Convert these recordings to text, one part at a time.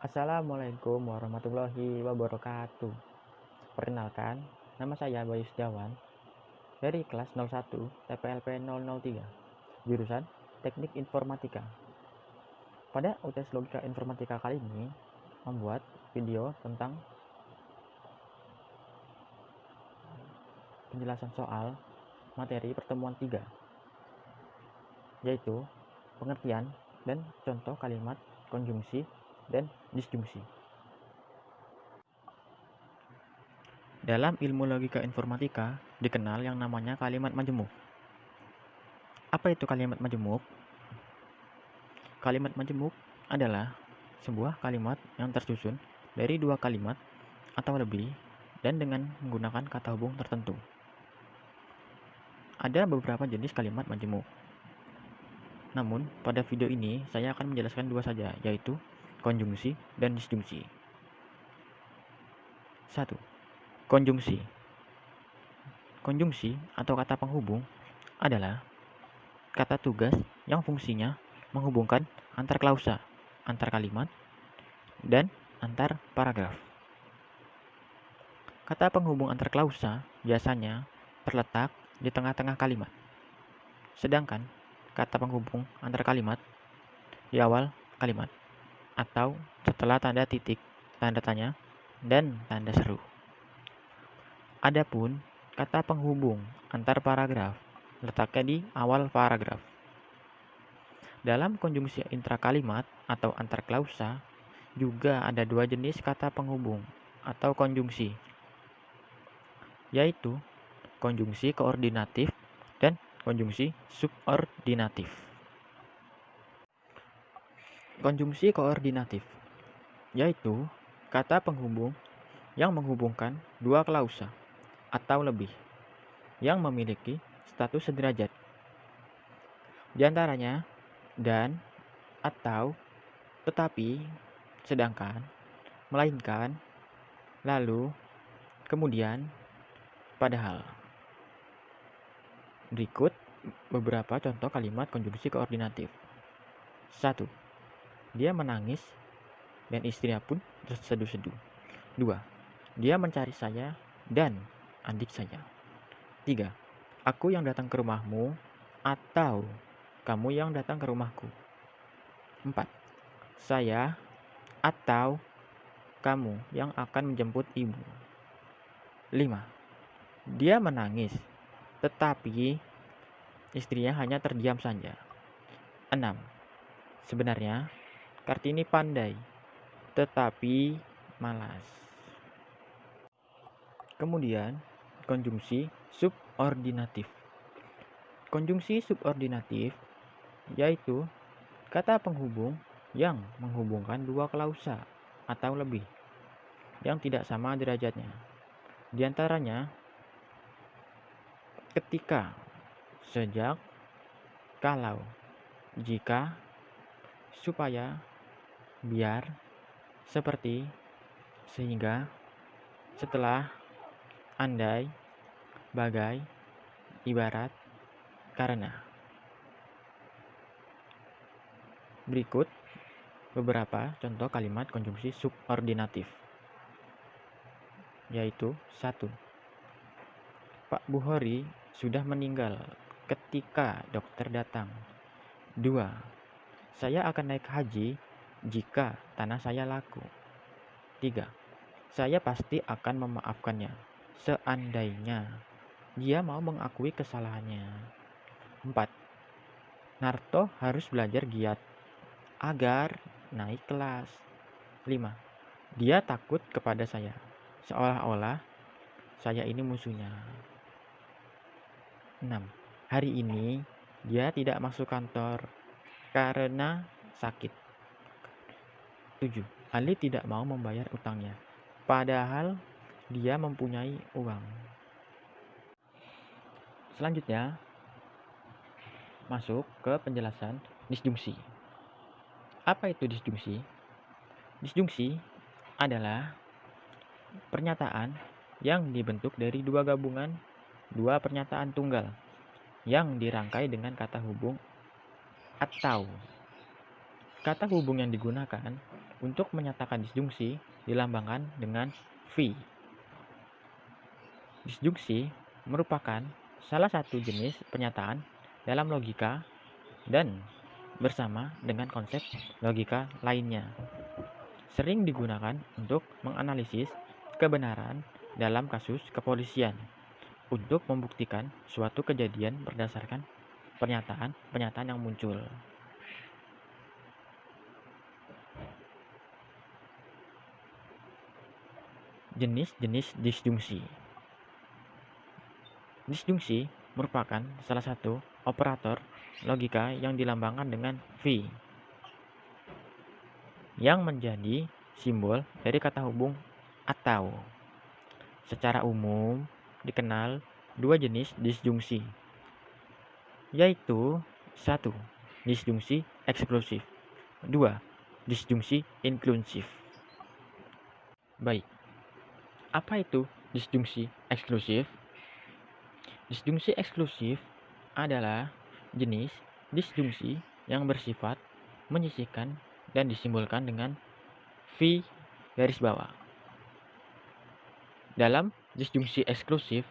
Assalamualaikum warahmatullahi wabarakatuh. Perkenalkan, nama saya Bayu Setiawan dari kelas 01 TPLP 003, jurusan Teknik Informatika. Pada UTS Logika Informatika kali ini, membuat video tentang penjelasan soal materi pertemuan 3, yaitu pengertian dan contoh kalimat konjungsi dan disjungsi. Dalam ilmu logika informatika dikenal yang namanya kalimat majemuk. Apa itu kalimat majemuk? Kalimat majemuk adalah sebuah kalimat yang tersusun dari dua kalimat atau lebih dan dengan menggunakan kata hubung tertentu. Ada beberapa jenis kalimat majemuk. Namun, pada video ini saya akan menjelaskan dua saja, yaitu konjungsi dan disjungsi. 1. Konjungsi. Konjungsi atau kata penghubung adalah kata tugas yang fungsinya menghubungkan antar klausa, antar kalimat, dan antar paragraf. Kata penghubung antar klausa biasanya terletak di tengah-tengah kalimat. Sedangkan kata penghubung antar kalimat di awal kalimat atau setelah tanda titik, tanda tanya, dan tanda seru. Adapun kata penghubung antar paragraf letaknya di awal paragraf. Dalam konjungsi intrakalimat atau antar klausa juga ada dua jenis kata penghubung atau konjungsi, yaitu konjungsi koordinatif dan konjungsi subordinatif. Konjungsi koordinatif yaitu kata penghubung yang menghubungkan dua klausa atau lebih yang memiliki status sederajat. Di antaranya dan, atau, tetapi, sedangkan, melainkan, lalu, kemudian, padahal. Berikut beberapa contoh kalimat konjungsi koordinatif. 1. Dia menangis dan istrinya pun terseduh-seduh. 2. Dia mencari saya dan adik saya. 3. Aku yang datang ke rumahmu atau kamu yang datang ke rumahku. 4. Saya atau kamu yang akan menjemput ibu. 5. Dia menangis, tetapi istrinya hanya terdiam saja. 6. Sebenarnya Kartini pandai, tetapi malas. Kemudian, konjungsi subordinatif. Konjungsi subordinatif yaitu kata penghubung yang menghubungkan dua klausa atau lebih yang tidak sama derajatnya. Di antaranya ketika, sejak, kalau, jika, supaya, biar, seperti, sehingga, setelah, andai, bagai, ibarat, karena. Berikut beberapa contoh kalimat konjungsi subordinatif, yaitu 1. Pak Buhori sudah meninggal ketika dokter datang. 2. Saya akan naik haji jika tanah saya laku. 3. Saya pasti akan memaafkannya seandainya dia mau mengakui kesalahannya. 4. Narto harus belajar giat agar naik kelas. 5. Dia takut kepada saya, seolah-olah saya ini musuhnya. 6. Hari ini dia tidak masuk kantor karena sakit. 7. Ali tidak mau membayar utangnya, padahal dia mempunyai uang. Selanjutnya, masuk ke penjelasan disjungsi. Apa itu disjungsi? Disjungsi adalah pernyataan yang dibentuk dari dua gabungan dua pernyataan tunggal yang dirangkai dengan kata hubung atau. Kata hubung yang digunakan Untuk menyatakan disjungsi dilambangkan dengan V. Disjungsi merupakan salah satu jenis pernyataan dalam logika dan bersama dengan konsep logika lainnya sering digunakan untuk menganalisis kebenaran dalam kasus kepolisian untuk membuktikan suatu kejadian berdasarkan pernyataan-pernyataan yang muncul. Jenis-jenis disjungsi. Disjungsi merupakan salah satu operator logika yang dilambangkan dengan V, yang menjadi simbol dari kata hubung atau. Secara umum dikenal dua jenis disjungsi, yaitu 1. Disjungsi eksklusif, 2. Disjungsi inklusif. Baik, apa itu disjungsi eksklusif? Disjungsi eksklusif adalah jenis disjungsi yang bersifat menyisihkan dan disimbolkan dengan V garis bawah. Dalam disjungsi eksklusif,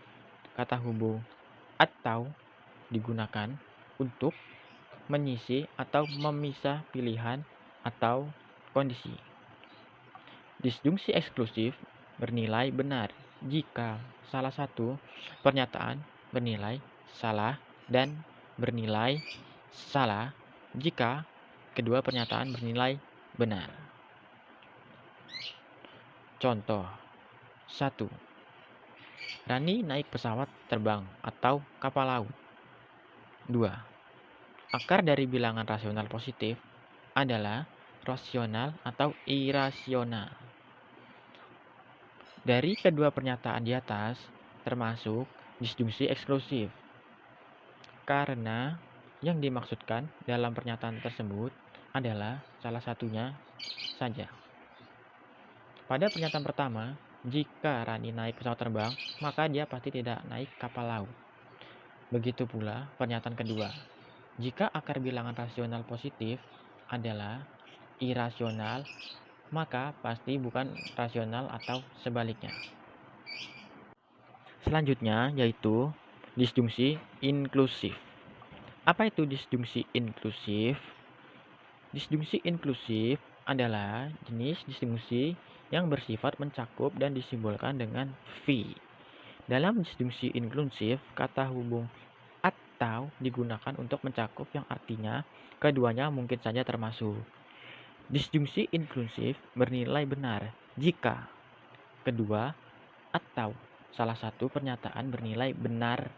kata hubung atau digunakan untuk menyisih atau memisah pilihan atau kondisi. Disjungsi eksklusif bernilai benar jika salah satu pernyataan bernilai salah dan bernilai salah jika kedua pernyataan bernilai benar. Contoh 1. Rani naik pesawat terbang atau kapal laut. 2. Akar dari bilangan rasional positif adalah rasional atau irasional. Dari kedua pernyataan di atas termasuk disjungsi eksklusif, karena yang dimaksudkan dalam pernyataan tersebut adalah salah satunya saja. Pada pernyataan pertama, jika Rani naik pesawat terbang, maka dia pasti tidak naik kapal laut. Begitu pula pernyataan kedua, jika akar bilangan rasional positif adalah irasional, maka pasti bukan rasional atau sebaliknya. Selanjutnya yaitu disjungsi inklusif. Apa itu disjungsi inklusif? Disjungsi inklusif adalah jenis disjungsi yang bersifat mencakup dan disimbolkan dengan V. Dalam disjungsi inklusif, kata hubung atau digunakan untuk mencakup yang artinya keduanya mungkin saja termasuk. Disjungsi inklusif bernilai benar jika kedua atau salah satu pernyataan bernilai benar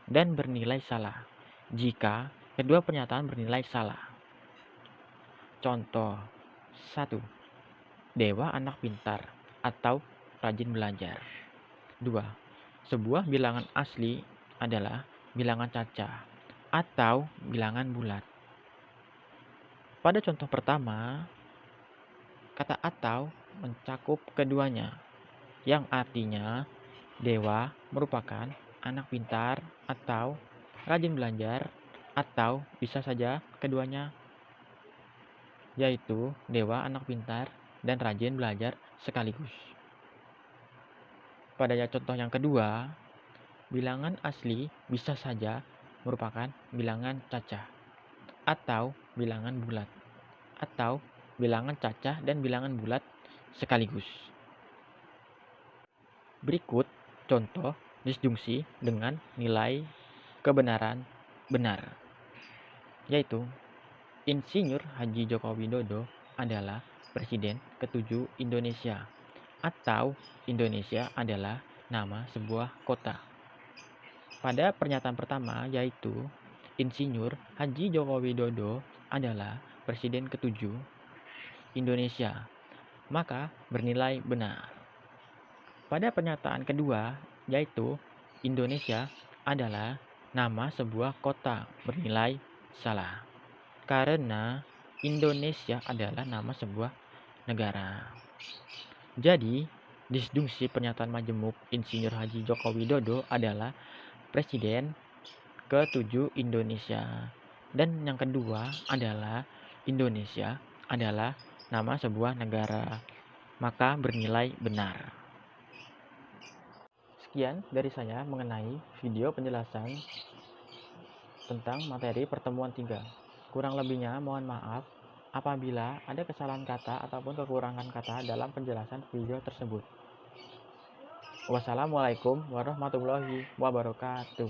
dan bernilai salah jika kedua pernyataan bernilai salah. Contoh 1. Dewa anak pintar atau rajin belajar. 2. Sebuah bilangan asli adalah bilangan cacah atau bilangan bulat. Pada contoh pertama, kata atau mencakup keduanya, yang artinya dewa merupakan anak pintar atau rajin belajar, atau bisa saja keduanya, yaitu dewa anak pintar dan rajin belajar sekaligus. Pada contoh yang kedua, bilangan asli bisa saja merupakan bilangan cacah atau bilangan bulat, atau bilangan cacah dan bilangan bulat sekaligus. Berikut contoh disjungsi dengan nilai kebenaran benar, yaitu Insinyur Haji Joko Widodo adalah Presiden ke-7 Indonesia, atau Indonesia adalah nama sebuah kota. Pada pernyataan pertama yaitu Insinyur Haji Joko Widodo adalah Presiden ke-7 Indonesia, maka bernilai benar. Pada pernyataan kedua yaitu Indonesia adalah nama sebuah kota, bernilai salah, karena Indonesia adalah nama sebuah negara. Jadi, disjungsi pernyataan majemuk Insinyur Haji Joko Widodo adalah Presiden ke-7 Indonesia. Dan yang kedua adalah Indonesia adalah nama sebuah negara, maka bernilai benar. Sekian dari saya mengenai video penjelasan tentang materi pertemuan 3. Kurang lebihnya mohon maaf apabila ada kesalahan kata ataupun kekurangan kata dalam penjelasan video tersebut. Wassalamualaikum warahmatullahi wabarakatuh.